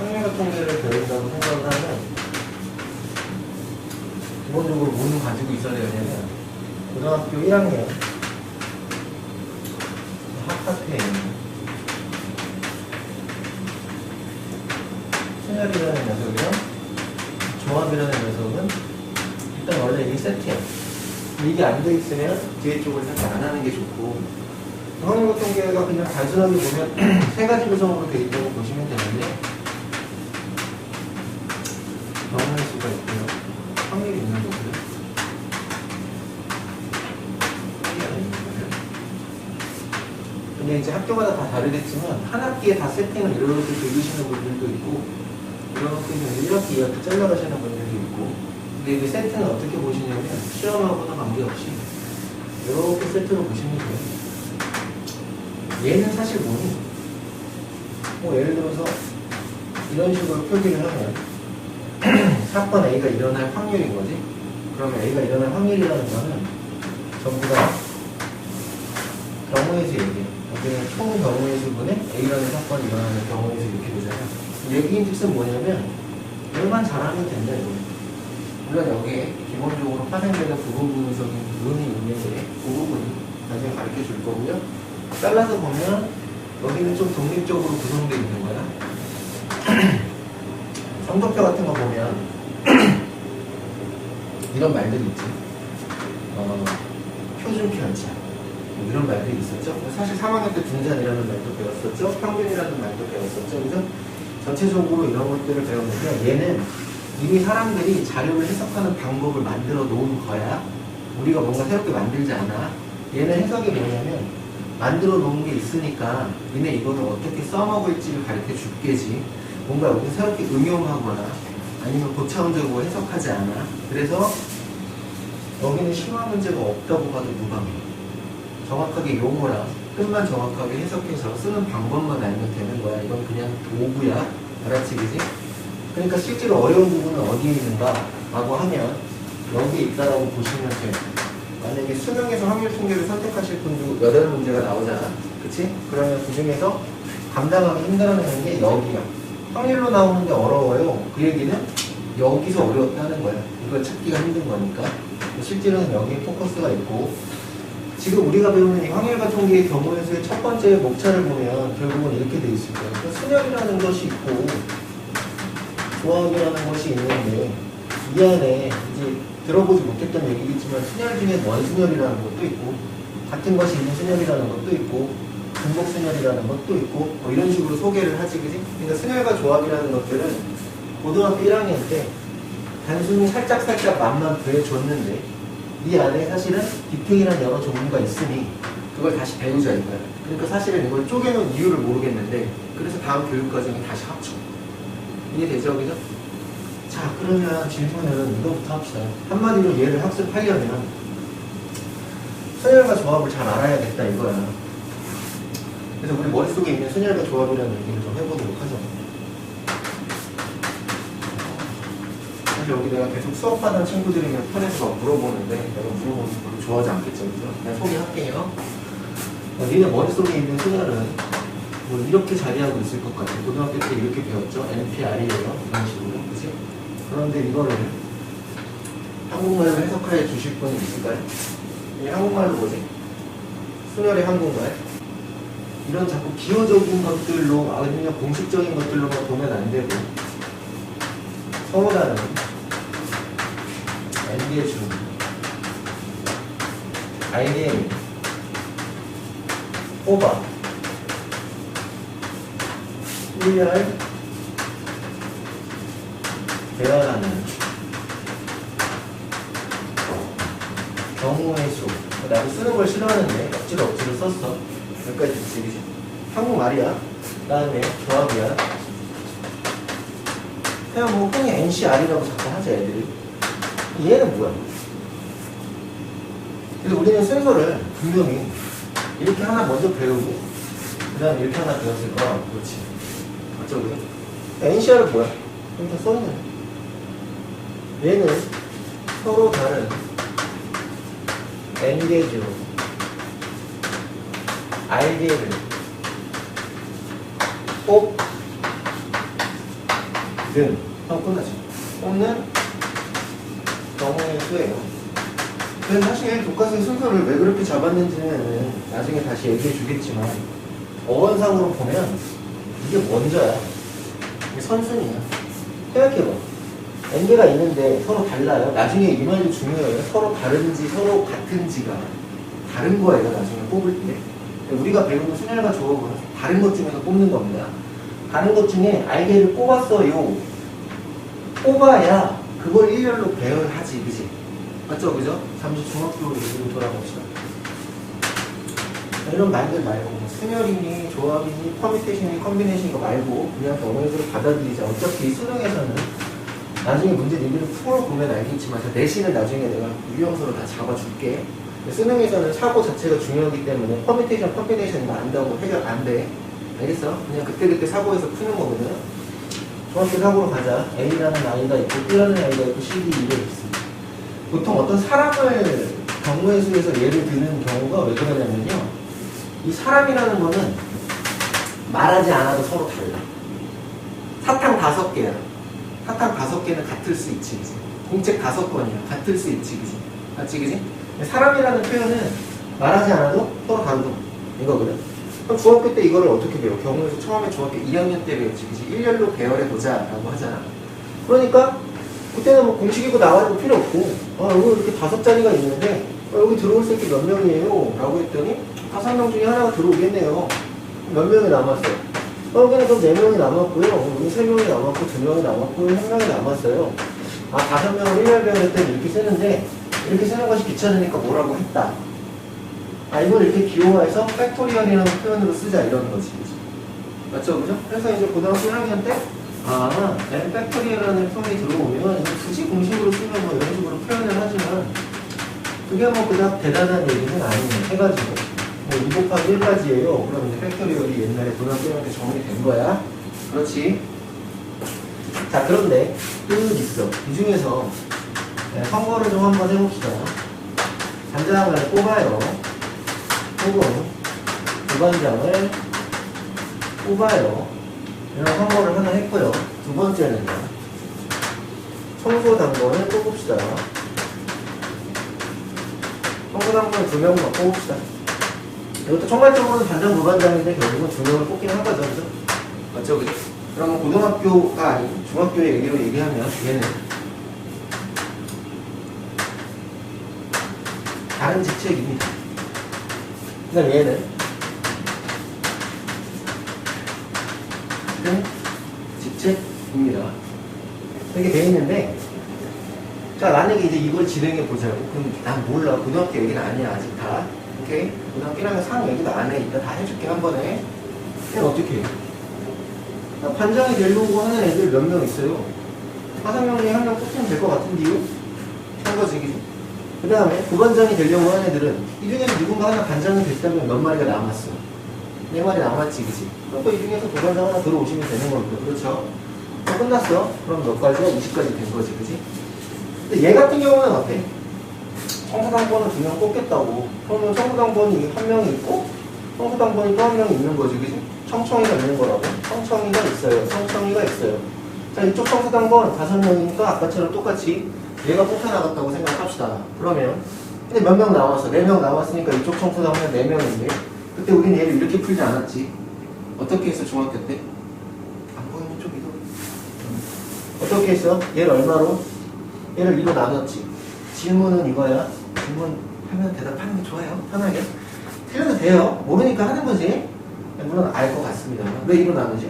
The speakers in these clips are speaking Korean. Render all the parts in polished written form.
확률과 통계를 배운다고 생각을 하면 기본적으로 뭐는 가지고 있어야 되냐면 고등학교 1학년 학파트에 있는 순열이라는 녀석이랑 조합이라는 녀석은 일단 원래 이게 세트야. 이게 안 돼 있으면 뒤에 쪽을 살짝 안 하는 게 좋고, 확률과 통계가 그냥 단순하게 보면 세 가지 구성으로 되어 있다고 보시면 되는데, 경우의 수가 있고요, 확률이 있는 거고요, 통계가 있는 거고요. 근데 이제 학교마다 다 다르겠지만 한 학기에 다 세팅을 이렇게 긁으시는 분들도 있고, 이렇게 1학기 2학기 잘라가시는 분들도 있고. 근데 이 세트는 어떻게 보시냐면 시험하고는 관계없이 이렇게 세트로 보시면 돼요. 얘는 사실 뭐니? 뭐 예를 들어서 이런 식으로 표기를 하면 사건 A가 일어날 확률인 거지. 그러면 A가 일어날 확률이라는 거는 전부 다 경우의 수 얘기예요. 여기는 총 경우의 수분에 A라는 사건이 일어나는 경우의 수 이렇게 되잖아요. 얘기인 즉슨 뭐냐면 얘만 잘하면 된다 이거. 물론 여기에 기본적으로 파생되는 부분적인 부분이 있는데 그 부분이 나중에 가르쳐 줄 거고요. 잘라서 보면 여기는 좀 독립적으로 구성되어 있는 거야. 성적표 같은 거 보면 이런 말들이 있지. 표준 편차 뭐 이런 말들이 있었죠. 사실 3학년 때 분산이라는 말도 배웠었죠. 평균이라는 말도 배웠었죠. 그래서 전체적으로 이런 것들을 배웠는데 얘는 이미 사람들이 자료를 해석하는 방법을 만들어 놓은 거야. 우리가 뭔가 새롭게 만들지 않아. 얘는 해석이 뭐냐면 만들어 놓은 게 있으니까 니네 이거를 어떻게 써먹을지를 가르쳐 줄게지. 뭔가 여기 새롭게 응용하거나 아니면 고차원적으로 해석하지 않아. 그래서 여기는 심화 문제가 없다고 봐도 무방해. 정확하게 용어랑 뜻만 정확하게 해석해서 쓰는 방법만 알면 되는 거야. 이건 그냥 도구야. 알았지, 그지? 그러니까 실제로 어려운 부분은 어디에 있는가 라고 하면 여기에 있다라고 보시면 돼요. 만약에 수능에서 확률 통계를 선택하실 분도 8문제가 나오잖아. 그치? 그러면 그 중에서 감당하기 힘들어하는 게 여기야. 확률로 나오는데 어려워요. 그 얘기는 여기서 어려웠다는 거야. 이걸 찾기가 힘든 거니까. 실제로는 여기에 포커스가 있고, 지금 우리가 배우는 이 확률과 통계의 경우의 수의 첫 번째 목차를 보면 결국은 이렇게 돼 있을 거예요. 순열이라는 것이 있고 조합이라는 것이 있는데, 이 안에 이제 들어보지 못했던 얘기겠지만 순열 중에 원순열이라는 것도 있고 같은 것이 있는 순열이라는 것도 있고 중복 순열이라는 것도 있고 뭐 이런 식으로 소개를 하지, 그지? 그러니까 순열과 조합이라는 것들은 고등학교 1학년 때 단순히 살짝 맛만 보여줬는데 이 안에 사실은 디테일한 여러 종류가 있으니 그걸 다시 배우자 이거야. 그러니까 사실은 이걸 쪼개놓은 이유를 모르겠는데 그래서 다음 교육 과정에 다시 합쳐. 이해되죠? 그죠? 자, 그러면 질문은 이거부터 합시다. 한마디로 얘를 학습하려면 순열과 조합을 잘 알아야겠다 이거야. 그래서 우리 머릿속에 있는 순열과 조합이라는 얘기를 좀 해보도록 하죠. 사실 여기 내가 계속 수업하는 친구들이면 편에서 막 물어보는데 내가 물어보는 거 별로 좋아하지 않겠죠. 그죠? 그냥 소개할게요. 니네 머릿속에 있는 순열은 뭐 이렇게 자리하고 있을 것 같아요. 고등학교 때 이렇게 배웠죠? NPR이에요. 이런 식으로. 그치? 그런데 이거를 한국말로 해석해 주실 분이 있을까요? 이 한국말로 뭐지? 순열의 한국말. 이런 자꾸 기호적인 것들로 아니면 공식적인 것들로만 보면 안 되고 서울하는 NB의 중 IDM 호바 1열 대화하는 경우의 수. 나도 쓰는 걸 싫어하는데 억지로 썼어. 여기까지 됐지. 한국말이야. 그 다음에 조합이야. 그냥 뭐 흔히 NCR이라고 자꾸 하죠 애들이. 얘는 뭐야? 그래서 우리는 순서를 분명히 이렇게 하나 먼저 배우고 그 다음에 이렇게 하나 배웠을 거야. 그렇지. 맞죠? 그죠? NCR은 뭐야? 여기 다 써있네. 얘는 서로 다른 N개조 RD를 꼭 등 끝나죠. 뽑는 경우의 수예요. 그래서 사실 독가스의 순서를 왜 그렇게 잡았는지는 나중에 다시 얘기해 주겠지만 어원상으로 보면 이게 먼저야. 이게 선순위야. 생각해봐. n개가 있는데 서로 달라요. 나중에 이 말도 중요해요. 서로 다른지 서로 같은지가 다른 거예요. 나중에 뽑을 때. 우리가 배우는 순열과 조합은 다른 것 중에서 뽑는 겁니다. 다른 것 중에 알게를 뽑았어요. 뽑아야 그걸 일렬로 배열하지, 그지? 맞죠, 그죠? 잠시 중학교 얘기로 돌아봅시다. 이런 말들 말고 순열이니 조합이니 퍼뮤테이션이니 컨비네이션 거 말고 그냥 경우에서 받아들이자. 어차피 수능에서는 나중에 문제 리뷰를 풀어보면 알겠지만 내신을 나중에 내가 유형서로 다 잡아줄게. 수능에서는 사고 자체가 중요하기 때문에 퍼뮤테이션, 컨비네이션 이거 안다고 해결 안 돼. 알겠어? 그냥 그때그때 사고에서 푸는 거거든. 중학교 사고로 가자. A라는 아이가 있고 B라는 아이가 있고 C, D, E가 있습니다. 보통 어떤 사람을 경우의 수에서 예를 드는 경우가 왜 그러냐면요. 이 사람이라는 거는 말하지 않아도 서로 달라. 사탕 5개야. 사탕 5개는 같을 수 있지, 그지? 공책 5권이야. 같을 수 있지, 그지? 맞지, 그지? 사람이라는 표현은 말하지 않아도 서로 다르다. 이거거든. 그럼 중학교 때 이거를 어떻게 배워? 경우에서 처음에 중학교 2학년 때 배웠지, 그지? 일렬로 배열해보자 라고 하잖아. 그러니까 그때는 뭐 공식이고 나와도 필요 없고 여기 이렇게 5자리가 있는데 여기 들어올 새끼 몇 명이에요? 라고 했더니 5명 중에 하나가 들어오겠네요. 몇 명이 남았어요? 여기는 그럼 4명이 남았고요. 여기 3명이 남았고 2명이 남았고 1명이 남았어요. 5명을 일렬 배열했더니 이렇게 쓰는데 이렇게 쓰는 것이 귀찮으니까 뭐라고 했다. 이걸 이렇게 기호화해서 팩토리얼이라는 표현으로 쓰자 이런 거지. 그치? 맞죠? 그죠? 그래서 이제 고등학교 1학년 때 n 팩토리얼이라는 표현이 들어오면 굳이 공식으로 쓰면 뭐 이런 식으로 표현을 하지만 그게 뭐 그닥 대단한 얘기는 아니에요. 해가지고 뭐 2 곱하기 1까지예요. 그럼 이제 팩토리얼이 옛날에 고등학교 1학년 때 정리 된 거야. 그렇지. 자, 그런데 또 있어. 이 중에서 선거를 좀 한번 해봅시다. 단장을 뽑아요. 혹은 부반장을 뽑아요. 이런 선거를 하나 했고요. 두 번째는요. 청소당번을 뽑읍시다. 청소당번을 2명만 뽑읍시다. 이것도 총괄적으로는 단장 부반장인데 결국은 2명을 뽑긴 하거든. 그죠? 맞죠? 그죠? 그러면 고등학교가 아닌 중학교의 얘기로 얘기하면 얘는 다른 직책입니다. 그 다음 얘는 직책입니다. 이렇게 돼 있는데, 자, 만약에 이제 이걸 진행해 보자고. 그럼 난 몰라. 고등학교 얘기는 아니야. 아직 다. 오케이? 고등학교 1학년 상황 얘기도 안 해. 이따 다 해줄게, 한 번에. 그럼 어떻게 해? 반장이 되려고 하는 애들 몇 명 있어요. 5명 중에 1명 뽑히면 될 것 같은데요? 선거직이죠. 그 다음에 부반장이 되려고 하는 애들은 이 중에서 누군가 하나 반장이 됐다면 몇 마리가 남았어. 4마리 남았지, 그치? 그럼 또 이 중에서 부반장 하나 들어오시면 되는 겁니다. 그렇죠? 끝났어. 그럼 몇 가지야? 20가지 된 거지, 그치? 근데 얘 같은 경우는 어때? 청소당번을 2명 뽑겠다고. 그러면 청소당번이 1명이 있고, 청소당번이 또 1명이 있는 거지, 그치? 청청이가 있는 거라고. 청청이가 있어요. 청청이가 있어요. 자, 이쪽 청소당번 5명이니까 아까처럼 똑같이 얘가 뽑혀나갔다고 생각합시다. 그러면 근데 몇 명 나왔어? 4명 나왔으니까 이쪽 청소당번 4명인데 그때 우린 얘를 이렇게 풀지 않았지. 어떻게 했어? 중학교 때? 안 보이는 쪽이도 어떻게 했어? 얘를 얼마로? 얘를 2로 나눴지. 질문은 이거야. 질문하면 대답하는 게 좋아요. 편하게. 틀려도 돼요. 모르니까 하는 거지. 물론 알 것 같습니다. 왜 2로 나누지?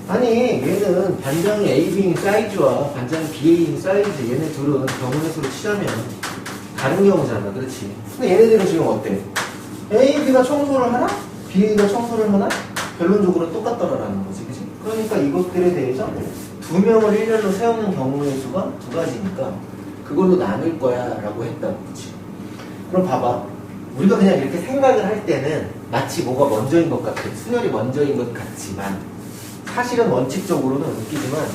아니, 얘는 반장이 A, B인 사이즈와 반장이 B인 사이즈, 얘네 둘은 경우의 수로 치자면 다른 경우잖아. 그렇지? 근데 얘네들은 지금 어때? A, B가 청소를 하나? B가 청소를 하나? 결론적으로 똑같더라라는 거지. 그치? 그러니까 이것들에 대해서 2명을 일렬로 세우는 경우의 수가 2가지니까 그걸로 나눌 거야 라고 했다는 거지. 그럼 봐봐. 우리가 그냥 이렇게 생각을 할 때는 마치 뭐가 먼저인 것 같아. 순열이 먼저인 것 같지만 사실은 원칙적으로는 웃기지만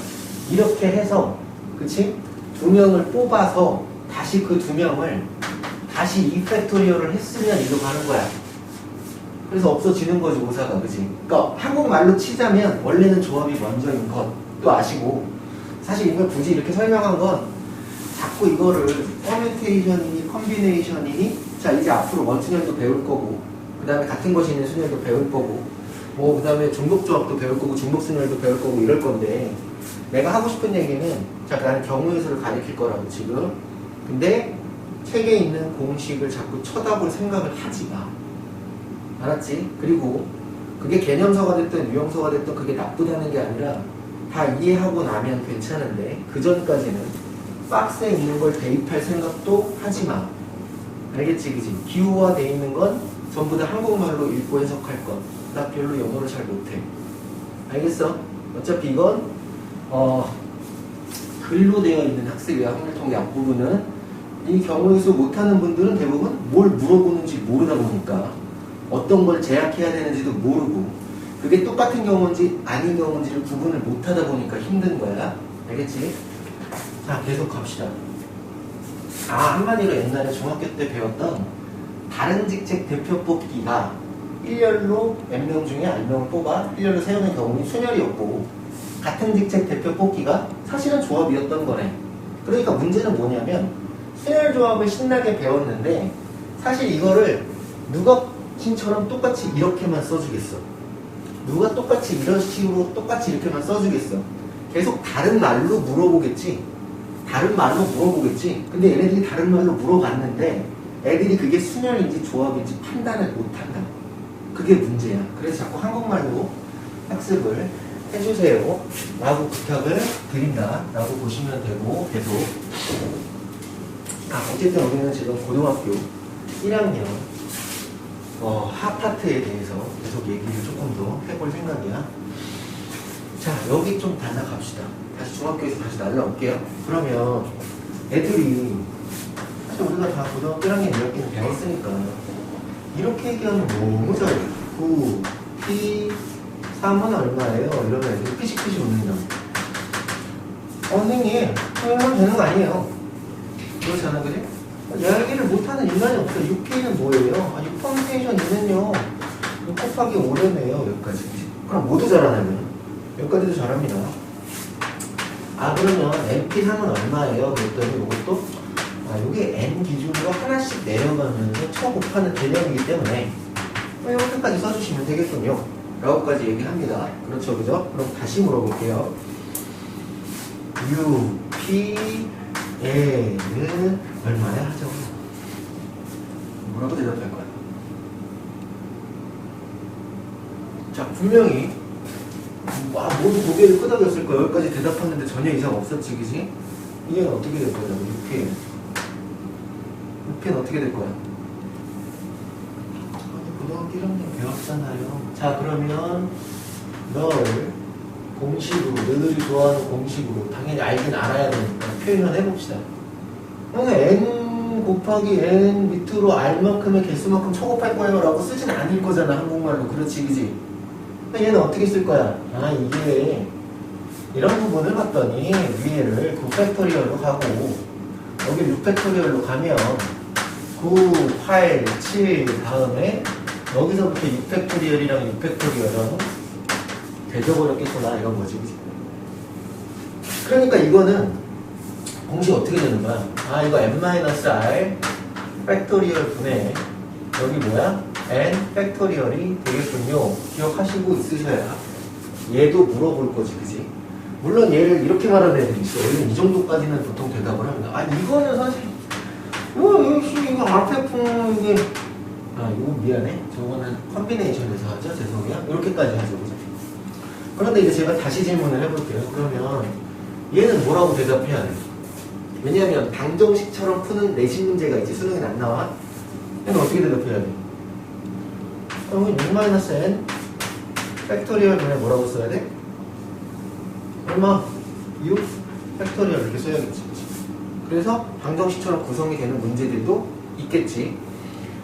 이렇게 해서 그치? 2명을 뽑아서 다시 그 2명을 다시 이팩토리얼을 했으면 이거 가는 거야. 그래서 없어지는 거지 오사가. 그치? 그러니까 한국말로 치자면 원래는 조합이 먼저인 것 또 아시고 사실 이걸 굳이 이렇게 설명한 건 자꾸 이거를 퍼뮤테이션이니 컨비네이션이니 자 이제 앞으로 원순열도 배울 거고 그 다음에 같은 것이 있는 순열도 배울 거고 뭐 그 다음에 중복조합도 배울 거고 중복순열도 배울 거고 이럴 건데 내가 하고 싶은 얘기는 자 나는 경우의 수를 가리킬 거라고 지금 근데 책에 있는 공식을 자꾸 쳐다볼 생각을 하지 마. 알았지? 그리고 그게 개념서가 됐든 유형서가 됐든 그게 나쁘다는 게 아니라 다 이해하고 나면 괜찮은데 그 전까지는 박스에 있는 걸 대입할 생각도 하지 마. 알겠지? 그지? 기호화되어 있는 건 전부 다 한국말로 읽고 해석할 것. 나 별로 영어를 잘 못해. 알겠어? 어차피 이건 글로 되어 있는 학습이야. 확률통계 앞부분은 이 경우의 수 못하는 분들은 대부분 뭘 물어보는지 모르다 보니까 어떤 걸 제약해야 되는지도 모르고 그게 똑같은 경우인지 아닌 경우인지를 구분을 못하다 보니까 힘든 거야. 알겠지? 자, 계속 갑시다. 한마디로 옛날에 중학교 때 배웠던 다른 직책 대표 뽑기가 일렬로 몇 명 중에 1명을 뽑아 일렬로 세우는 경우는 순열이었고 같은 직책 대표 뽑기가 사실은 조합이었던 거네. 그러니까 문제는 뭐냐면 순열 조합을 신나게 배웠는데 사실 이거를 누가 신처럼 똑같이 이렇게만 써주겠어. 누가 똑같이 이런 식으로 똑같이 이렇게만 써주겠어. 계속 다른 말로 물어보겠지. 다른 말로 물어보겠지. 근데 얘네들이 다른 말로 물어봤는데 애들이 그게 순열인지 조합인지 판단을 못한다. 그게 문제야. 그래서 자꾸 한국말로 학습을 해주세요 라고 부탁을 드린다 라고 보시면 되고 계속 어쨌든 우리는 지금 고등학교 1학년 하파트에 대해서 계속 얘기를 조금 더 해볼 생각이야. 자, 여기 좀 달라갑시다. 다시 중학교에서 다시 날라올게요. 그러면 애들이 사실 우리가 다 고등학교 1학년 이렇게는 배웠으니까 이렇게 얘기하면 너무 잘해. 9, P, 3은 얼마예요? 이러면 애들이 피식피식 웃는 점. 선생님, 이러면 되는 거 아니에요. 그렇잖아, 그래? 이야기를 못하는 인간이 없어. 6P는 뭐예요? 6 퍼뮤테이션 2는요. 6 곱하기 5래네요. 여기까지. 그럼 모두 잘하냐면 여기까지도 잘합니다. 그러면 MP3은 얼마예요? 그랬더니 이것도 이게 N 기준으로 하나씩 내려가면서 쳐 곱하는 개념이기 때문에 이렇게까지 써주시면 되겠군요. 라고까지 얘기합니다. 그렇죠, 그죠? 그럼 다시 물어볼게요. U, P, N은 얼마야 하죠? 뭐라고 대답할 거야? 자, 분명히 모두 고개를 끄덕였을 거야. 여기까지 대답하는데 전혀 이상 없었지, 그지? 이게 어떻게 될 거냐고, 6P. 6P는 어떻게 될 거야? 고등학교 1학년 배웠잖아요. 자, 그러면 널 공식으로, 너희들이 좋아하는 공식으로 당연히 알긴 알아야 되니까 표현을 해봅시다. N 곱하기 N 밑으로 R만큼의 개수만큼 쳐곱할 거예요 라고 쓰진 않을 거잖아, 한국말로. 그렇지, 그지? 얘는 어떻게 쓸 거야? 이게 이런 부분을 봤더니 위에를 9팩토리얼로 가고 여기 6팩토리얼로 가면 9, 8, 7 다음에 여기서부터 6팩토리얼이랑 6팩토리얼은 대져버렸겠구나 이런 거지. 그러니까 이거는 공식 어떻게 되는 거야? 이거 n-r 팩토리얼 분의 여기 뭐야? n 팩토리얼이 되겠군요. 기억하시고 있으셔야 얘도 물어볼 거지, 그지? 물론 얘를 이렇게 말하는 애들이 있어. 얘는 이 정도까지는 보통 대답을 합니다. 이거는 사실 이거 RPF 이게 이거 미안해. 저거는 컨비네이션에서 하죠. 죄송해요. 이렇게까지 하죠, 그죠? 그런데 이제 제가 다시 질문을 해볼게요. 그러면 얘는 뭐라고 대답해야 돼? 왜냐하면 방정식처럼 푸는 내신 문제가 있지. 수능에 안 나와. 얘는 어떻게 대답해야 돼? 그러면 6-n 팩토리얼 분에 뭐라고 써야 돼? 얼마? 6 팩토리얼 이렇게 써야겠지. 그래서 방정식처럼 구성이 되는 문제들도 있겠지.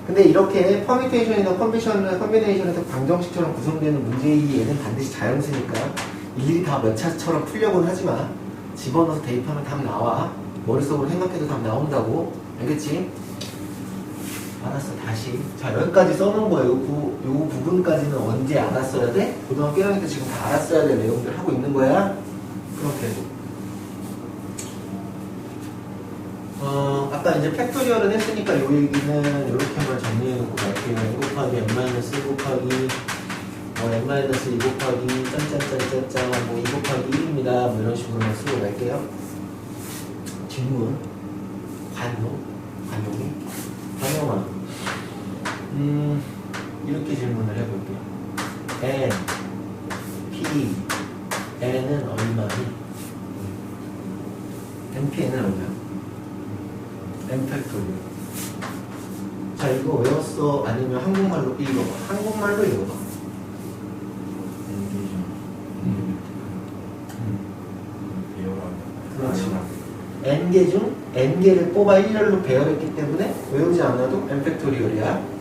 근데 이렇게 퍼뮤테이션이나 컨비네이션에서 방정식처럼 구성되는 문제에는 반드시 자연수니까 일일이 다 몇 차처럼 풀려고는 하지만 집어넣어서 대입하면 답 나와. 머릿속으로 생각해도 답 나온다고. 알겠지? 알았어. 다시. 자, 여기까지 써놓은 거예요. 요 부분까지는 언제 알았어야 돼? 고등학교 1학년 때 지금 다 알았어야 될 내용들 하고 있는 거야. 계속. 아까 이제 팩토리얼은 했으니까 요 얘기는 이렇게만 정리해놓고 갈게요. n 곱하기 n-1 곱하기 n-2 곱하기 짠짠짠짠짠 뭐 2 곱하기 1입니다. 뭐 이런 식으로만 쓰고 갈게요. 질문 관용아 이렇게 질문을 해볼게요. n, p, n은 얼마니? npn은 얼마야? n 팩토리얼. 자, 이거 외웠어? 아니면 한국말로 읽어봐. 한국말로 읽어봐. 그렇지. n개 중 n개를 뽑아 일렬로 배열했기 때문에 외우지 않아도 n 팩토리얼이야.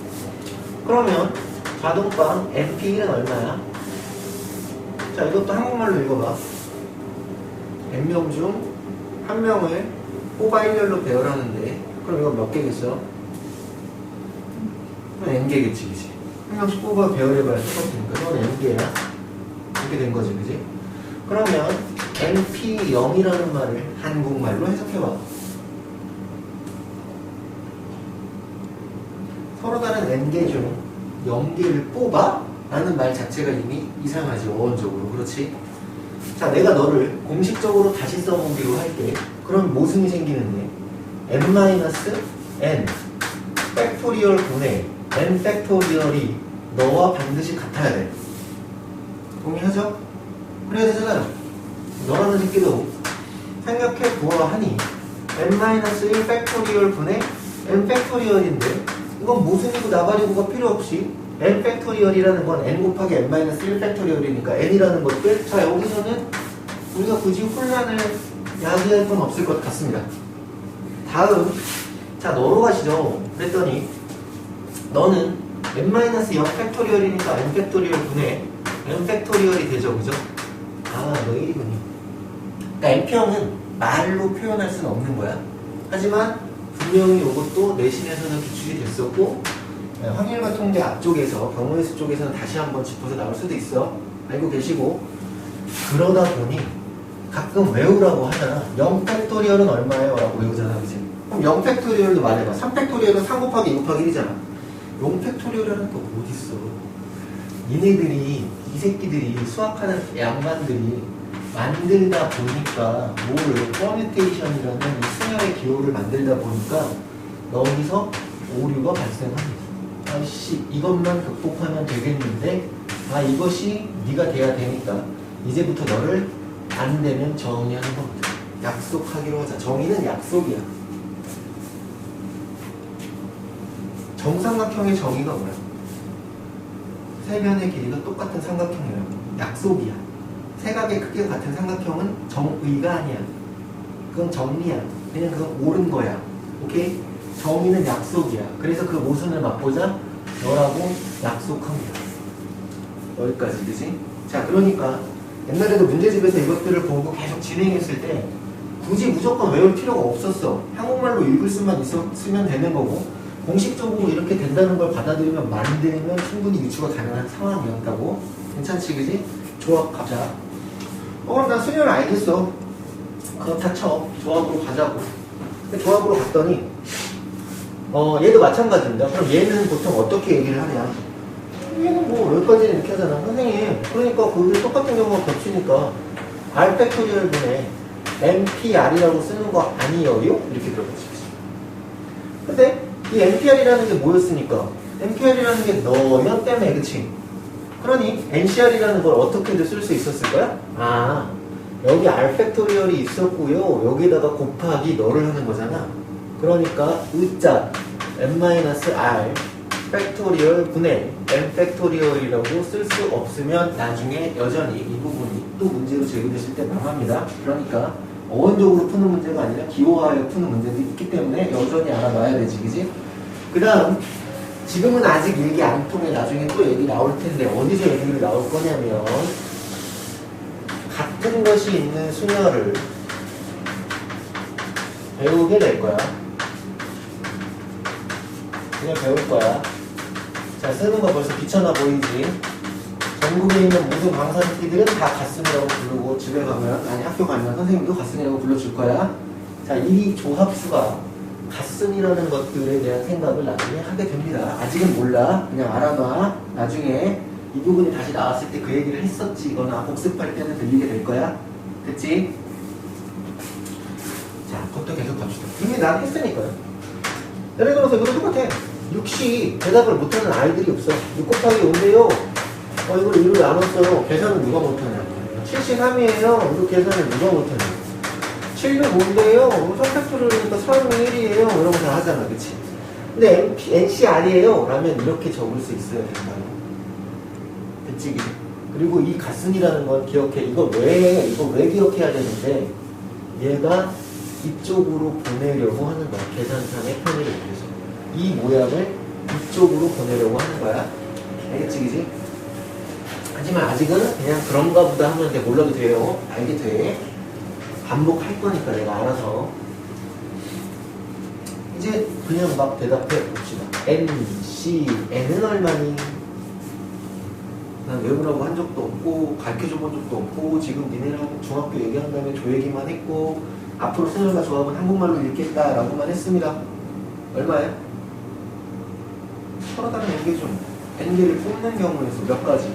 그러면 자동방 np1은 얼마야? 자, 이것도 한국말로 읽어봐. n명 중 한 명을 뽑아 일렬로 배열하는데 그럼 이거 몇 개겠어? n개겠지, 그치? 한 명씩 뽑아 배열해봐야 똑같으니까 이건 n개야. 이렇게 된 거지, 그치? 그러면 np0이라는 말을 한국말로 해석해봐. 서로 다른 n개 중 0개를 뽑아? 라는 말 자체가 이미 이상하지, 어원적으로. 그렇지? 자, 내가 너를 공식적으로 다시 써보기로 할게. 그럼 모순이 생기는데 n-n 팩토리얼 분의 n 팩토리얼이 너와 반드시 같아야 돼. 동의하죠? 그래야 되잖아. 너라는 새끼도 생각해 보아하니 n-1 팩토리얼 분의 n 팩토리얼인데 이건 모순이고 나발이고가 필요 없이 n 팩토리얼이라는 건 n 곱하기 n-1 팩토리얼이니까 n이라는 것들. 자, 여기서는 우리가 굳이 혼란을 야기할 건 없을 것 같습니다. 다음, 자, 너로 가시죠. 그랬더니 너는 n-0 팩토리얼이니까 n 팩토리얼 분의 n 팩토리얼이 되죠, 그죠? 아, 너 1이군요. 그러니까 n평은 말로 표현할 수는 없는 거야. 하지만 분명히 이것도 내신에서는 기출이 됐었고 확률과 통계 앞쪽에서 경우의 수 쪽에서는 다시 한번 짚어서 나올 수도 있어. 알고 계시고. 그러다 보니 가끔 외우라고 하잖아. 0팩토리얼은 얼마예요? 라고 외우잖아, 그치? 그럼 0팩토리얼도 말해봐. 3팩토리얼은 3 곱하기 2 곱하기 1이잖아. 0팩토리얼이라는 게 어딨어? 니네들이, 이 새끼들이 수학하는 양반들이 만들다 보니까 퍼뮤테이션이라는 이 수열의 기호를 만들다 보니까 여기서 오류가 발생합니다. 아씨, 이것만 극복하면 되겠는데 이것이 네가 돼야 되니까 이제부터 너를 안 되면 정의하는 겁니다. 약속하기로 하자. 정의는 약속이야. 정삼각형의 정의가 뭐야? 세 변의 길이가 똑같은 삼각형이라고. 약속이야. 세 각의 크기가 같은 삼각형은 정의가 아니야. 그건 정리야. 그냥 그건 옳은 거야. 오케이? 정의는 약속이야. 그래서 그 모순을 맛보자 너라고 약속합니다. 여기까지, 그지? 자, 그러니까 옛날에도 문제집에서 이것들을 보고 계속 진행했을 때 굳이 무조건 외울 필요가 없었어. 한국말로 읽을 수만 있었으면 되는 거고 공식적으로 이렇게 된다는 걸 받아들이면 만들면 충분히 유추가 가능한 상황이었다고. 괜찮지, 그지? 좋아, 가자. 그럼 난 수련을 알겠어. 그렇다 쳐. 조합으로 가자고. 근데 조합으로 갔더니 얘도 마찬가지입니다. 그럼 얘는 보통 어떻게 얘기를 하냐? 얘는 뭐 여기까지는 이렇게 하잖아. 선생님, 그러니까 그게 똑같은 경우가 겹치니까 R 팩토리얼 분의 NPR이라고 쓰는 거 아니에요? 이렇게 들어보십시오. 근데 이 NPR이라는 게 뭐였으니까? NPR이라는 게 너였다며, 그치? 그러니 NCR이라는 걸 어떻게든 쓸 수 있었을 거야? 여기 R 팩토리얼이 있었고요. 여기다가 곱하기 너를 하는 거잖아. 그러니까 으짜 n-r 팩토리얼 분의 n 팩토리얼이라고 쓸 수 없으면 나중에 여전히 이 부분이 또 문제로 제기됐을 때 망합니다. 그러니까 어원적으로 푸는 문제가 아니라 기호화하여 푸는 문제도 있기 때문에 여전히 알아봐야 되지, 그지? 그 다음, 지금은 아직 얘기 안 통해. 나중에 또 얘기 나올 텐데 어디서 얘기를 나올 거냐면 같은 것이 있는 수녀를 배우게 될 거야. 그냥 배울 거야. 자, 쓰는 거 벌써 귀찮아 보이지? 전국에 있는 모든 방사능기들은 다 가슴이라고 부르고 집에 가면 아니 학교 가면 선생님도 가슴이라고 불러줄 거야. 자, 이 조합수가 가슴이라는 것들에 대한 생각을 나중에 하게 됩니다. 아직은 몰라. 그냥 알아놔. 나중에 이 부분이 다시 나왔을 때 그 얘기를 했었지거나 복습할 때는 들리게 될 거야. 됐지? 자, 그것도 계속 갑시다. 이미 난 했으니까요. 예를 들어서 이것도 똑같아. 6시 대답을 못하는 아이들이 없어. 6 곱하기 5인데요. 이걸 1로 나눴어요. 계산은 누가 못하냐. 73이에요. 이거 계산을 누가 못하냐. 705인데요. 선택표를 그러니까 3이 1이에요. 이런 거 다 하잖아. 그치? 근데 NCR이에요. 라면 이렇게 적을 수 있어야 된다고. 됐지? 그리고 이 가슴이라는 건 기억해. 이거 왜 기억해야 되는데 얘가 이쪽으로 보내려고 하는 거야. 계산상의 편의를 위해서. 이 모양을 이쪽으로 보내려고 하는 거야. 알겠지? 그지? 하지만 아직은 그냥 그런가 보다 하면 돼. 몰라도 돼요. 알게 돼. 반복할 거니까 내가 알아서. 이제 그냥 막 대답해 봅시다. N, C, N은 얼마니? 난 외우라고 한 적도 없고 가르쳐줘 본 적도 없고 지금 니네랑 중학교 얘기한 다음에 조 얘기만 했고 앞으로 생활과 조합은 한국말로 읽겠다라고만 했습니다. 얼마야? 서로 다른 N개 중 N개를 뽑는 경우에서 몇 가지?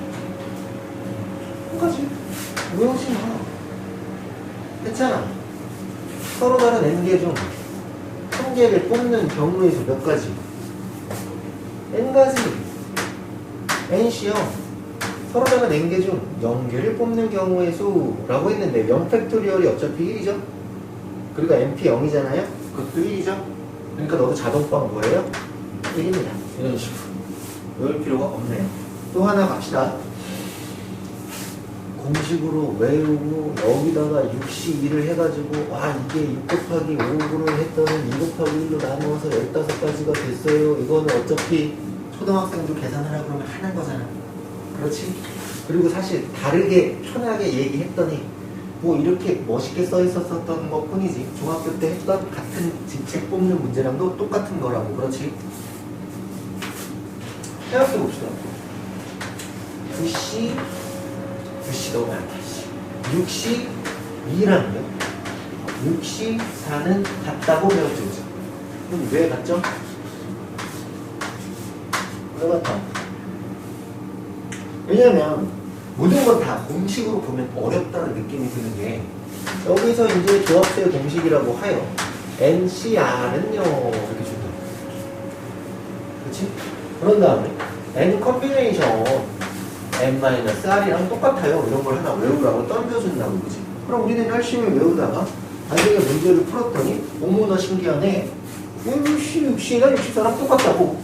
한 가지. 외우지 마. 했잖아. 서로 다른 N개 중 한 개를 뽑는 경우에서 몇 가지? N가지. NC요. 서로 다른 N개 중 0개를 뽑는 경우의 수라고 했는데 0팩토리얼이 어차피 1이죠? 그리고 MP 0이잖아요? 그것도 1이죠? 그러니까 너도 자동방 뭐예요? 1입니다. 이런 식으로. 외울 필요가 없네요. 또 하나 갑시다. 공식으로 외우고 여기다가 62를 해가지고 와 이게 6 곱하기 5를 했더니 2 곱하기 1로 나누어서 15가지가 됐어요. 이거는 어차피 초등학생도 계산하라 그러면 하는 거잖아. 그렇지? 그리고 사실 다르게 편하게 얘기했더니 뭐 이렇게 멋있게 써 있었던 것 뿐이지 중학교 때 했던 같은 직책 뽑는 문제랑도 똑같은 거라고. 그렇지? 생각해 봅시다. 9시 너무 많다. 6시 2라는요? 6시 4는 같다고 배웠죠. 그럼 왜 같죠? 왜 같아? 왜냐면 모든 건 다 공식으로 보면 어렵다는 느낌이 드는 게 여기서 이제 조합수의 공식이라고 하여 NCR은요 이렇게 준다. 그렇지? 그런 다음에 N 컨비네이션 N-R이랑 똑같아요. 이런 걸 하나 외우라고 던져준다고. 그지? 그럼 우리는 열심히 외우다가 나중에 문제를 풀었더니 어머나 신기하네. 64랑 64랑 똑같다고.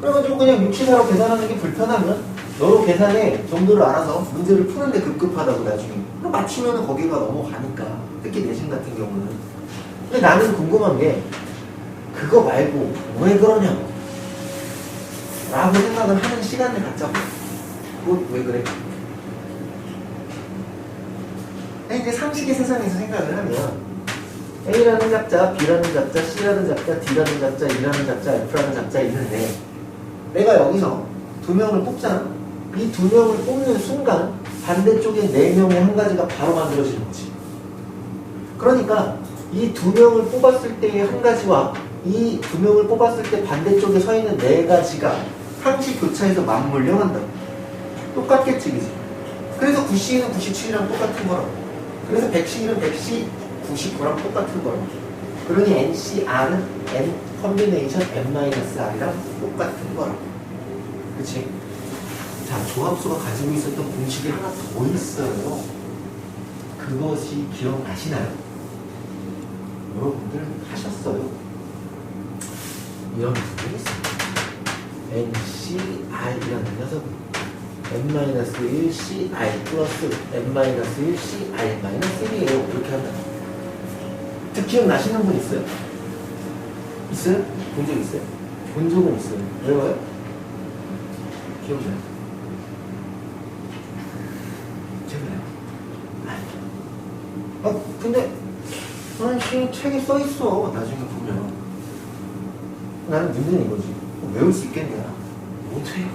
그래가지고 그냥 64로 계산하는 게 불편하면 너로 계산해 정도를 알아서 문제를 푸는데 급급하다고 나중에. 그럼 맞추면 거기가 넘어가니까. 특히 내신 같은 경우는. 근데 나는 궁금한 게 그거 말고 왜 그러냐고 라고 생각을 하는 시간을 갖자고. 왜 그래? 이제 상식의 세상에서 생각을 하면 A라는 잡자, B라는 잡자, C라는 잡자, D라는 잡자, E라는 잡자, F라는 잡자 있는데 내가 여기서 2명을 뽑잖아. 이 2명을 뽑는 순간 반대쪽에 4명의 한 가지가 바로 만들어지는 거지. 그러니까 이 2명을 뽑았을 때의 한 가지와 이 2명을 뽑았을 때 반대쪽에 서 있는 4가지가 상식 교차해서 맞물려 간다고. 똑같겠지, 그지? 그래서 9C는 97이랑 똑같은 거라고. 그래서 100C는 100C, 99랑 똑같은 거라고. 그러니 NCR은 N 컨비네이션 N-R이랑 똑같은 거라고. 그치? 자, 조합수가 가지고 있었던 공식이 하나 더 있어요. 그것이 기억나시나요? 여러분들 하셨어요? 이런 부분이 있습니다. NCR이라는 녀석은 N-1 CR 플러스 N-1 CR 마이너스 1이에요. 그렇게 한다. 기억나시는 분 있어요? 있어요? 본 적 있어요? 본 적은 있어요. 왜요? 기억나요? 기억나요? 근데 아니 책에 써있어. 나중에 보면 나는 문제는 이거지. 외울 수 있겠냐? 못해.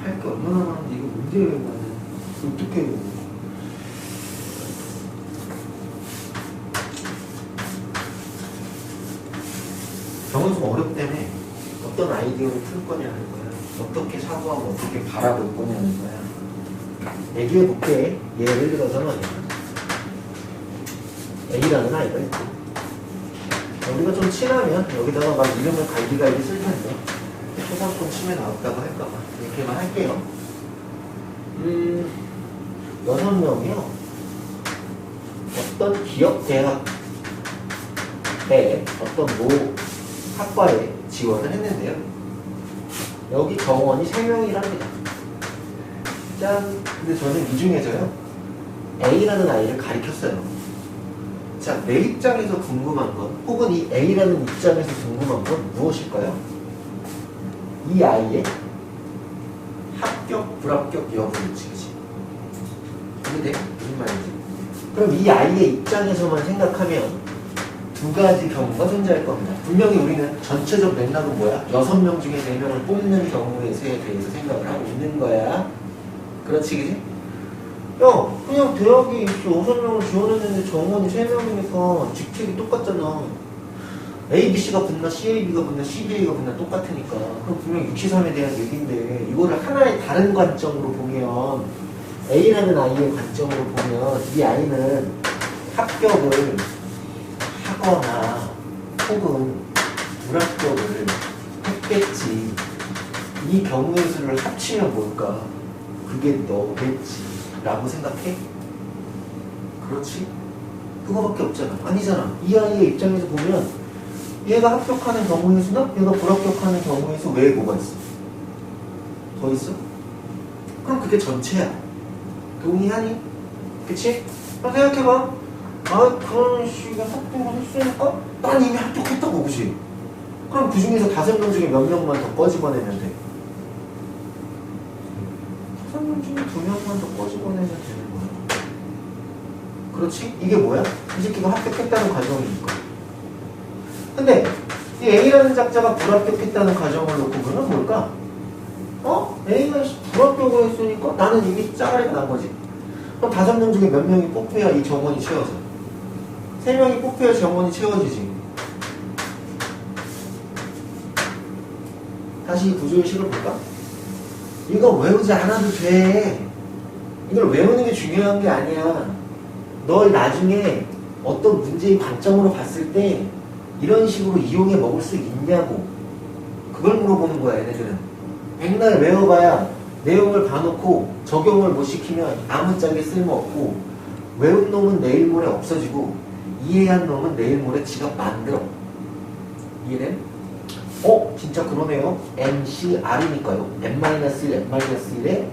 할 게 얼마나 많은데 이거 문제 외우고 어떻게 해요? 정은수가 어렵다며. 어떤 아이디어를 풀 거냐는 거야. 어떻게 사고하고 어떻게 바라볼 거냐는 거야. 얘기해볼게. 예를 들어서는 A라는 아이가 있고, 우리가 좀 친하면 여기다가 막 이름을 갈기갈기 쓸 텐데 초상권 침해 나올까봐 할까봐 이렇게만 할게요. 6명이요. 어떤 기업 대학에 어떤 학과에 지원을 했는데요. 여기 정원이 3명이랍니다. 짠. 근데 저는 이 중에서요 A라는 아이를 가리켰어요. 자, 내 입장에서 궁금한 건, 혹은 이 A라는 입장에서 궁금한 건 무엇일까요? 이 아이의 합격, 불합격 여부를 지그지. 이해돼? 무슨 말인지. 그럼 이 아이의 입장에서만 생각하면 두 가지 경우가 존재할 겁니다. 분명히 우리는 전체적 맥락은 뭐야? 6명 중에 4명을 뽑는 경우의 수에 대해서 생각을 하고 있는 거야. 그렇지, 그지? 야, 그냥 대학이 있어. 6명을 지원했는데 정원이 3명이니까 직책이 똑같잖아. A, B, C가 붙나 C, A, B가 붙나 C, B, A가 붙나 똑같으니까. 그럼 분명 63에 대한 얘기인데 이거를 하나의 다른 관점으로 보면, A라는 아이의 관점으로 보면 이 아이는 합격을 하거나 혹은 불합격을 했겠지. 이 경우의 수를 합치면 뭘까? 그게 너겠지 라고 생각해? 그렇지? 그거밖에 없잖아. 아니잖아. 이 아이의 입장에서 보면 얘가 합격하는 경우의 수나 얘가 불합격하는 경우의 수 외에 뭐가 있어? 더 있어? 그럼 그게 전체야. 동의하니? 그치? 생각해봐. 아, 그런 식의 합격을 했으니까 난 이미 합격했다고, 그치? 그럼 그 중에서 5명 중에 몇 명만 더 꺼집어내면 돼? 5명 중에 2명만 더 꺼집어내면 되는 거야. 그렇지? 이게 뭐야? 이 새끼가 합격했다는 가정이니까. 근데 이 A라는 작자가 불합격했다는 가정을 놓고 그건 뭘까? A가 불합격을 했으니까 나는 이미 짜가리가 난 거지. 그럼 5명 중에 몇 명이 뽑혀야 이 정원이 채워져? 3명이 뽑혀야 정원이 채워지지. 다시 이 구조의 식을 볼까? 이거 외우지 않아도 돼. 이걸 외우는 게 중요한 게 아니야. 널 나중에 어떤 문제의 관점으로 봤을 때 이런 식으로 이용해 먹을 수 있냐고. 그걸 물어보는 거야, 얘네들은. 백날 외워봐야 내용을 봐놓고 적용을 못 시키면 아무짝에 쓸모없고, 외운 놈은 내일 모레 없어지고 이해한 놈은 내일 모레 지가 만들어. 이해돼? 진짜 그러네요. MCR이니까요. M-1, M-1에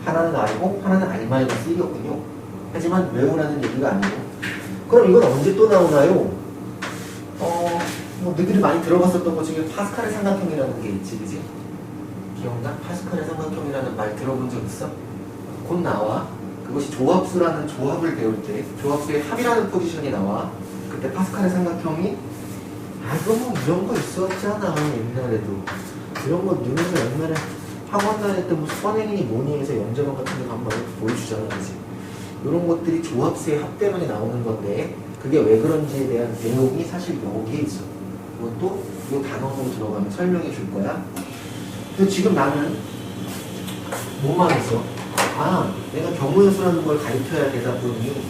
하나는 R이고 하나는 R-1이었군요. 하지만 외우라는 얘기가 아니고. 그럼 이건 언제 또 나오나요? 너희들이 많이 들어봤었던 것 중에 파스칼의 삼각형이라는 게 있지, 그지? 기억나? 파스칼의 삼각형이라는 말 들어본 적 있어? 곧 나와. 그것이 조합수라는 조합을 배울 때 조합수의 합이라는 포지션이 나와. 그때 파스칼의 삼각형이 그거 뭐 이런 거 있었잖아. 옛날에도 이런 거 누르면 옛날에 학원 다닐 때 무슨 선행이니 뭐니 해서 영재관 같은 데 가면 보여주잖아, 그지? 이런 것들이 조합수의 합 때문에 나오는 건데 그게 왜 그런지에 대한 내용이 사실 여기에 있어. 그것도 이 단어로 들어가면 설명해 줄 거야. 근데 지금 나는 뭐만 했어? 내가 경우연수라는 걸 가르쳐야 되다 보니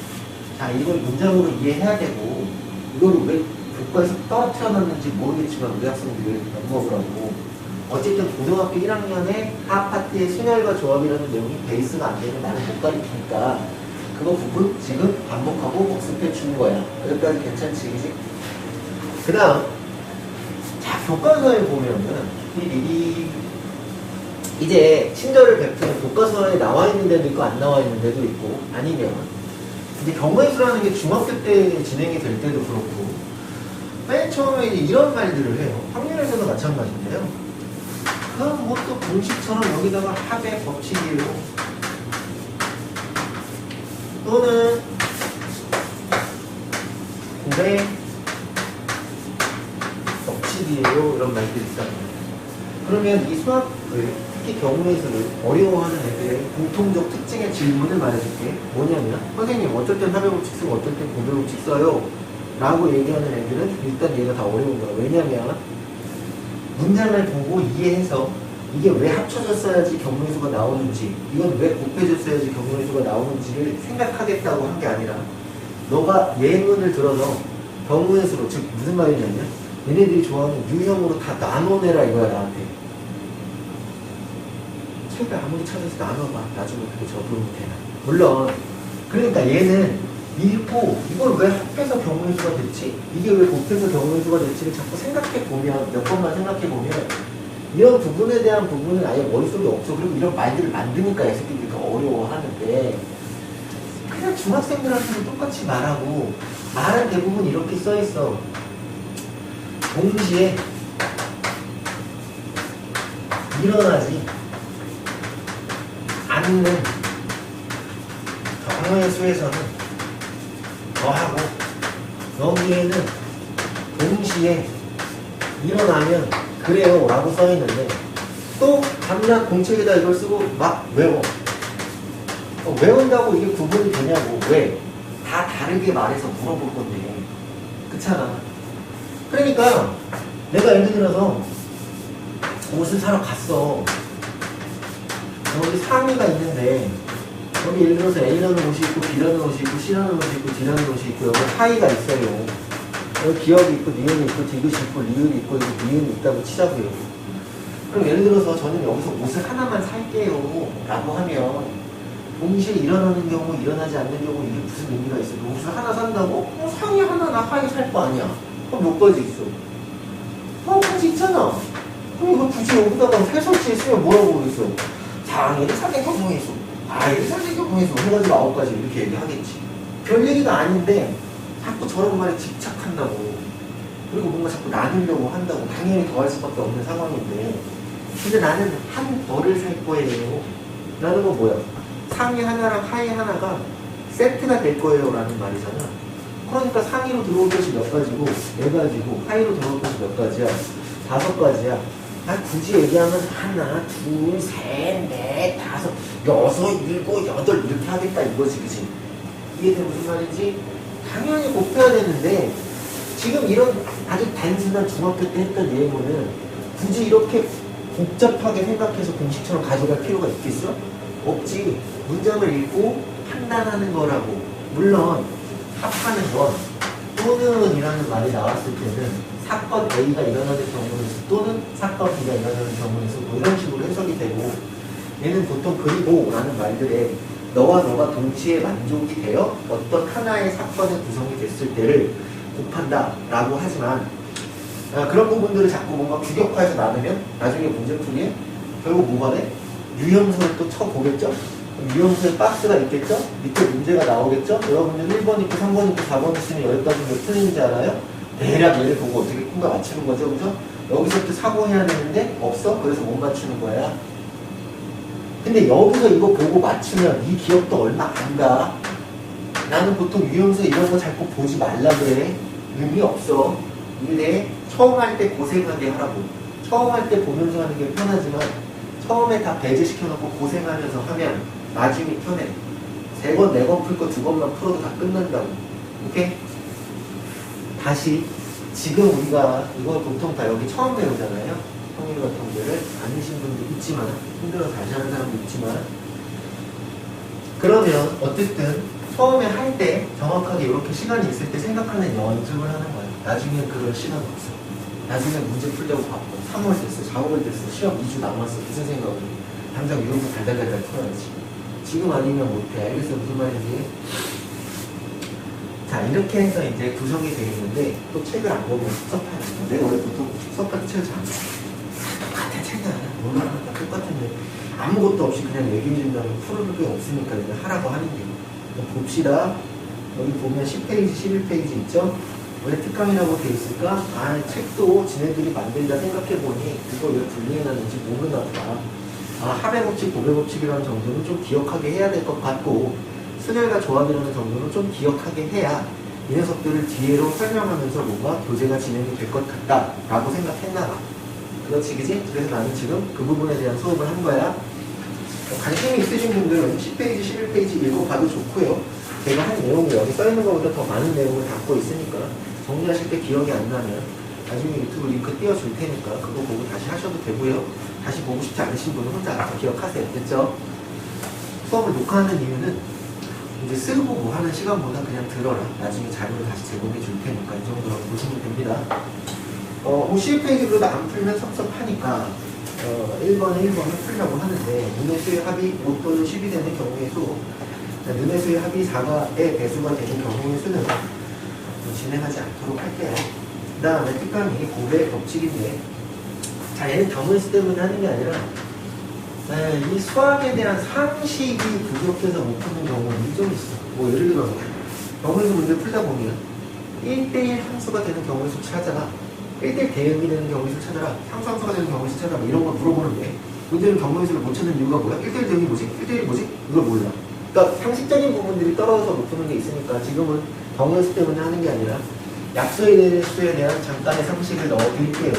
자, 이걸 문장으로 이해해야 되고 이걸 왜 교과에서 떨어뜨려 놨는지 모르겠지만 우리 학생들이 넘어보라고. 어쨌든 고등학교 1학년에 하파트의 순혈과 조합이라는 내용이 베이스가 안 되면 나는 못 가르치니까 그거 부분 지금 반복하고 복습해 주는 거야. 여기까지 괜찮지, 그지? 그 다음, 자, 교과서에 보면은 이제 친절을 베푸는 교과서에 나와 있는 데도 있고 안 나와 있는 데도 있고, 아니면 이제 경우연수라는 게 중학교 때 진행이 될 때도 그렇고 맨 처음에 이제 이런 말들을 해요. 확률에서도 마찬가지인데요. 그럼 뭐 또 공식처럼 여기다가 합의 법칙이에요. 또는 고백 법칙이에요. 이런 말들이 있단 말이에요. 그러면 이 수학을 특히 경우의 수를 어려워하는 애들의 공통적 특징의 질문을 말해줄게. 뭐냐면 선생님 어쩔 땐 합의법칙 쓰고 어쩔 땐 고배법칙 써요 라고 얘기하는 애들은 일단 얘가 다 어려운 거야. 왜냐면 문장을 보고 이해해서 이게 왜 합쳐졌어야지 경우의 수가 나오는지, 이건 왜 곱해졌어야지 경우의 수가 나오는지를 생각하겠다고 한 게 아니라 너가 예문을 들어서 경우의 수로, 즉 무슨 말이냐면 얘네들이 좋아하는 유형으로 다 나눠내라 이거야 나한테. 책을 아무리 찾아서 나눠봐. 나중에 그게 적용이 되나. 물론 그러니까 얘는 읽고 이걸 왜 합해서 경우의 수가 됐지? 이게 왜 곱해서 경우의 수가 됐지를 자꾸 생각해보면, 몇 번만 생각해보면 이런 부분에 대한 부분은 아예 머릿속에 없어. 그리고 이런 말들을 만드니까 이 새끼들이 더 어려워하는데, 그냥 중학생들한테도 똑같이 말하고, 말은 대부분 이렇게 써있어. 동시에 일어나지 않는 경우의 수에서는 더하고, 여기에는 동시에 일어나면 그래요 라고 써있는데, 또 밤낮 공책에다 이걸 쓰고 막 외워. 외운다고 이게 구분이 되냐고. 왜? 다 다르게 말해서 물어볼 건데. 그렇잖아. 그러니까 내가 예를 들어서 옷을 사러 갔어. 여기 상의가 있는데 여기 예를 들어서 A라는 옷이 있고 B라는 옷이 있고 C라는 옷이 있고 D라는 옷이 있고 여기 하의가 있어요. 여기 기억이 있고 니은이 있고 디귿이 있고 리을이 있고 여기 니은이 있다고 치자고요. 그럼 예를 들어서 저는 여기서 옷을 하나만 살게요 라고 하면 동시에 일어나는 경우 일어나지 않는 경우 이게 무슨 의미가 있어? 옷을 하나 산다고? 상의 하나나 하의 살 거 아니야. 그럼 몇 가지 있어? 가지 있잖아. 그럼 이거 굳이 여기다가 세 설치했으면 뭐라고 그러겠어? 상의를 사는 경우에 있어, 하의를 사는 경우에 있어, 해가지고 9가지 이렇게 얘기하겠지. 별 얘기가 아닌데 자꾸 저런 말에 집착한다고. 그리고 뭔가 자꾸 나누려고 한다고. 당연히 더할 수밖에 없는 상황인데, 근데 나는 한 벌을 살 거예요 라는 건 뭐야? 상의 하나랑 하의 하나가 세트가 될 거예요 라는 말이잖아. 그러니까 상의로 들어올 것이 몇 가지고 4가지고 하의로 들어올 것이 몇 가지야? 5가지야. 굳이 얘기하면 하나, 둘, 셋, 넷, 다섯, 여섯, 일곱, 여덟 이렇게 하겠다 이거지, 그치? 이해돼 무슨 말인지? 당연히 곱해야 되는데 지금 이런 아주 단순한 중학교 때 했던 예문은 굳이 이렇게 복잡하게 생각해서 공식처럼 가져갈 필요가 있겠어? 없지. 문장을 읽고 판단하는 거라고. 물론 합하는 건 또는 이라는 말이 나왔을 때는 사건 A가 일어나는 경우에서 또는 사건 B가 일어나는 경우에서 뭐 이런 식으로 해석이 되고, 얘는 보통 그리고 라는 말들에 너와 너가 동시에 만족이 되어 어떤 하나의 사건의 구성이 됐을 때를 곱한다 라고 하지만, 그런 부분들을 자꾸 뭔가 규격화해서 나누면 나중에 문제풀이에 결국 뭐가 돼? 유형수를 또 쳐보겠죠? 유형수에 박스가 있겠죠? 밑에 문제가 나오겠죠? 여러분들 1번 있고 3번 있고 4번 있으면 여기까지 몇 틀린지 알아요? 대략 얘를 보고 어떻게 푼가 맞추는 거죠, 그죠? 여기서부터 사고해야 되는데 없어? 그래서 못 맞추는 거야. 근데 여기서 이거 보고 맞추면 이 기억도 얼마 안 가. 나는 보통 유형수 이런 거 자꾸 보지 말라 그래. 의미 없어. 근데 처음 할 때 고생하게 하라고. 처음 할 때 보면서 하는 게 편하지만 처음에 다 배제시켜놓고 고생하면서 하면 나중에 편해. 3번, 4번 풀 거 2번만 풀어도 다 끝난다고. 오케이? 다시 지금 우리가 이걸 보통 다 여기 처음 배우잖아요. 통일 같은 문제를 아니신 분도 있지만, 힘들어서 다시 하는 사람도 있지만, 그러면 어쨌든 처음에 할 때 정확하게 이렇게 시간이 있을 때 생각하는 연습을 하는 거야. 나중에 그럴 시간 없어. 나중에 문제 풀려고 바빠. 3월 됐어, 4월 됐어, 시험 2주 남았어. 무슨 생각을? 당장 이런 거 달달달달 풀어야지. 지금 아니면 못해. 알겠어? 무슨 말인지? 자, 이렇게 해서 이제 구성이 되어 있는데, 또 책을 안 보면 섭섭하니까. 내가 원래 보통 섭섭할 때 책을 잘 안 봐. 똑같은 책은 얼마나 다 똑같은데 아무것도 없이 그냥 얘기해준다면 풀을 게 없으니까 내가 하라고 하는 게. 봅시다. 여기 보면 10페이지, 11페이지 있죠? 왜 특강이라고 돼 있을까? 책도 지네들이 만들다 생각해보니 그걸 왜 분리해놨는지 모르나 보다. 합의법칙, 고배법칙이라는 정도는 좀 기억하게 해야 될 것 같고, 순열과 조합이라는 정도는 좀 기억하게 해야 이 녀석들을 뒤로 설명하면서 뭔가 교재가 진행이 될 것 같다 라고 생각했나 봐. 그렇지, 그지? 그래서 나는 지금 그 부분에 대한 수업을 한 거야. 관심이 있으신 분들은 10페이지, 11페이지 읽어봐도 좋고요. 제가 한 내용이 여기 써있는 것보다 더 많은 내용을 담고 있으니까 정리하실 때 기억이 안 나면 나중에 유튜브 링크 띄워줄 테니까 그거 보고 다시 하셔도 되고요. 다시 보고 싶지 않으신 분은 혼자 알아서 기억하세요. 됐죠? 수업을 녹화하는 이유는 이제 쓰고 뭐 하는 시간보다 그냥 들어라. 나중에 자료를 다시 제공해 줄 테니까 이 정도로 보시면 됩니다. 11페이지 그래도 안 풀면 섭섭하니까 1번을 풀려고 하는데 눈의 수의 합이 5 또는 10이 되는 경우의 수, 눈의 수의 합이 4의 배수가 되는 경우의 수는 진행하지 않도록 할게요. 그 다음에 특강이 고백 법칙인데, 자, 얘는 경우의 수 때문에 하는 게 아니라 이 수학에 대한 상식이 부족해서 못 푸는 경우는 좀 있어. 뭐 예를 들어서 경우의 수 문제 풀다 보면 1대1 함수가 되는 경우의 수 찾아라, 1대1 대응이 되는 경우의 수 찾아라, 상수함수가 되는 경우의 수 찾아라, 뭐 이런 걸 물어보는데 문제는 경우의 수를 못 찾는 이유가 뭐야? 1대1 대응이 뭐지? 1대1이 뭐지? 이걸 몰라. 그러니까 상식적인 부분들이 떨어져서 못 푸는 게 있으니까 지금은 경우의 수 때문에 하는 게 아니라 약수에 대한 잠깐의 상식을 넣어드릴게요.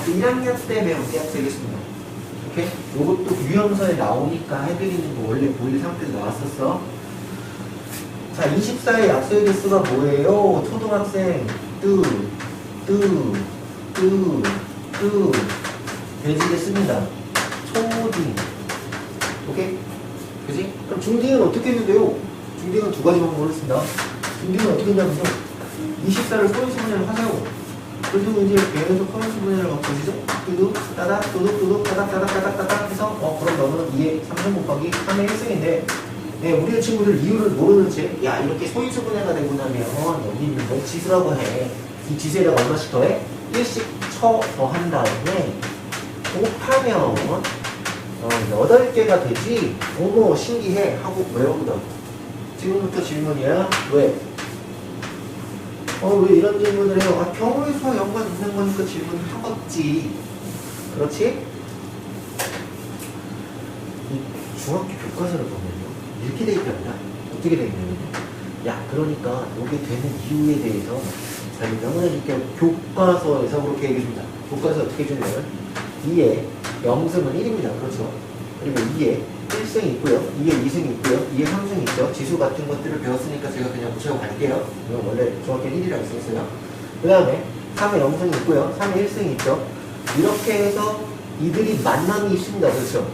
1학년 때 배운 약수이겠습니다. 오케이? 요것도 유형서에 나오니까 해드리는 거 원래 보일 상태에서 나왔었어. 자, 24의 약수의 개수가 뭐예요? 초등학생 돼지겠습니다. 초딩. 오케이? 그지? 그럼 중딩은 어떻게 했는데요? 중딩은 두 가지 방법을 쓴다. 중딩은 어떻게 했냐면요, 24를 소인수분해를 하세요. 그래서 이제 계속 소인수분해를 막 보시죠? 뚜둑 따닥 뚜둑 따닥 따닥 해서 그럼 너는 2의 3승 곱하기 3의 1승인데, 네, 우리 친구들 이유를 모르는 채, 야, 이렇게 소인수분해가 되고 나면 여기는 뭐 지수라고 해. 이 지수에다가 얼마씩 더해? 1씩 더한 다음에 곱하면 8개가 되지? 어머, 신기해 하고 외운다. 지금부터 질문이야. 왜? 왜 이런 질문을 해요? 경우의 수와 연관 있는 거니까 질문을 하겠지. 그렇지? 이 중학교 교과서를 보면요, 이렇게 돼 있답니다. 어떻게 돼 있냐면요, 야, 그러니까 이게 되는 이유에 대해서 자, 명문해 줄게요. 교과서에서 그렇게 얘기해줍니다. 교과서 어떻게 해주냐면 2에 0승은 1입니다. 그렇죠? 그리고 2에 1승이 있고요, 2에 2승이 있고요, 2에 3승이 있죠. 지수 같은 것들을 배웠으니까 제가 그냥 무시하고 갈게요. 이건 원래 중학교는 1이라고 써있어요. 그 다음에 3에 0승이 있고요, 3에 1승이 있죠. 이렇게 해서 이들이 만남이 있습니다. 그렇죠?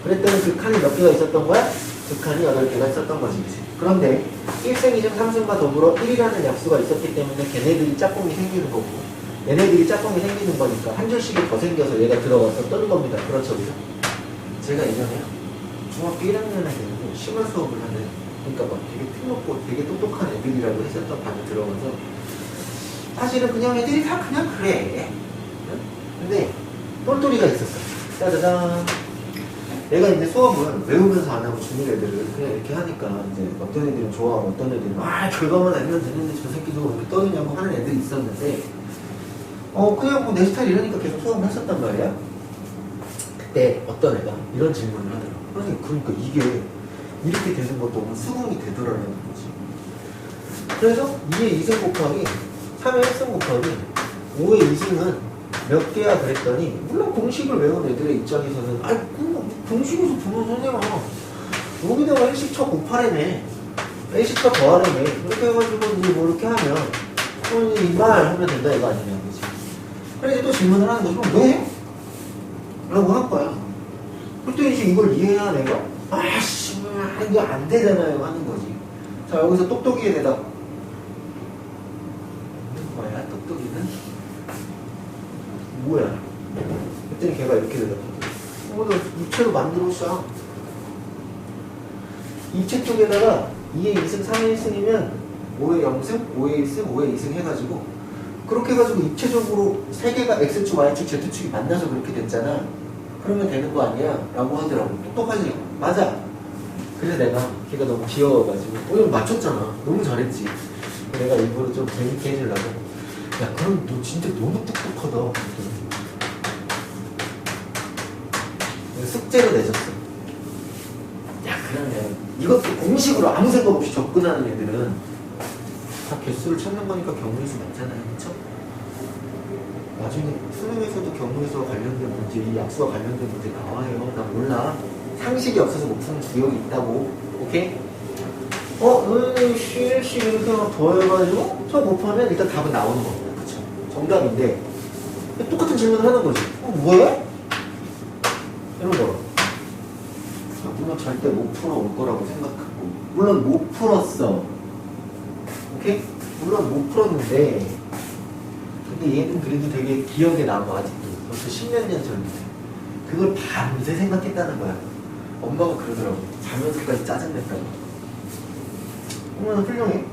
그랬더니 그 칸이 몇 개가 있었던 거야? 그 칸이 8개가 있었던 거지. 그런데 1승, 2승, 3승과 더불어 1이라는 약수가 있었기 때문에 걔네들이 짝꿍이 생기는 거고, 얘네들이 짝꿍이 생기는 거니까 한 줄씩이 더 생겨서 얘가 들어가서 뜨는 겁니다. 그렇죠? 그죠? 제가 예전에 중학교 1학년에 되는데 심화 수업을 하는, 그러니까 막 되게 틀놓고 되게 똑똑한 애들이라고 했었던 반에 들어가서 사실은 그냥 애들이 다 그냥 그래. 근데 똘똘이가 있었어. 짜자잔. 내가 이제 수업을 외우면서 안 하고 주는 애들을 그냥 이렇게 하니까 이제 어떤 애들은 좋아하고 어떤 애들은 결과만 알면 되는데 저 새끼도 왜 이렇게 떠드냐고 하는 애들이 있었는데 그냥 뭐 내 스타일 이러니까 계속 수업을 했었단 말이야. 그때 어떤 애가 이런 질문을 하더라고. 그러니까 이게 이렇게 되는 것도 수긍이 되더라는 거지. 그래서 2의 2승 곱하기 3의 1승 곱하기 5의 2승은 몇 개야 그랬더니, 물론 공식을 외운 애들의 입장에서는 공식에서 보면 선생님아 여기다가 1씩 쳐 곱하래네, 1씩 쳐 더하래네, 이렇게 해가지고 이제 뭐 이렇게 하면 이 말 하면 된다 이거 아니냐, 그치? 그래서 이제 또 질문을 하는 거죠. 그럼 왜? 라고 한 거야. 그때 이제 이걸 이해해야 내가 이거 안 되잖아요 하는 거지. 자, 여기서 똑똑이의 대답 뭐야? 똑똑이는 뭐야? 그랬더니 걔가 이렇게 대답하더라고. 너 입체로 만들었어. 입체 쪽에다가 2의 2승, 3의 1승이면 5의 0승, 5의 1승, 5의 2승 해가지고 그렇게 해가지고 입체적으로 3개가 X축, Y축, Z축이 만나서 그렇게 됐잖아. 그러면 되는 거 아니야? 라고 하더라고. 똑똑하지? 맞아. 그래서 내가 걔가 너무 귀여워가지고 오늘 맞췄잖아. 너무 잘했지. 내가 일부러 좀 재밌게 해주려고, 야, 그럼 너 진짜 너무 똑똑하다. 숙제로 내줬어. 야, 그러면 이것도 공식으로 아무 생각 없이 접근하는 애들은 다 개수를 찾는 거니까 경우의 수 맞잖아요. 그쵸? 나중에 수능에서도 경우의 수와 관련된 문제, 이 약수와 관련된 문제 나와요. 나 몰라. 상식이 없어서 못 푸는 주역이 있다고. 오케이? CLC 이렇게 막 더해가지고 저 곱하면 일단 답은 나오는 겁니다. 그쵸? 정답인데 똑같은 질문을 하는 거지. 뭐야? 이런 거. 물론 절대 못 풀어올 거라고 생각하고, 물론 못 풀었어. 오케이? 물론 못 풀었는데, 근데 얘는 그래도 되게 기억에 남아, 아직도. 벌써 10몇 년 전인데. 그걸 밤새 생각했다는 거야. 엄마가 그러더라고. 자면서까지 짜증냈다고. 엄마는 훌륭해.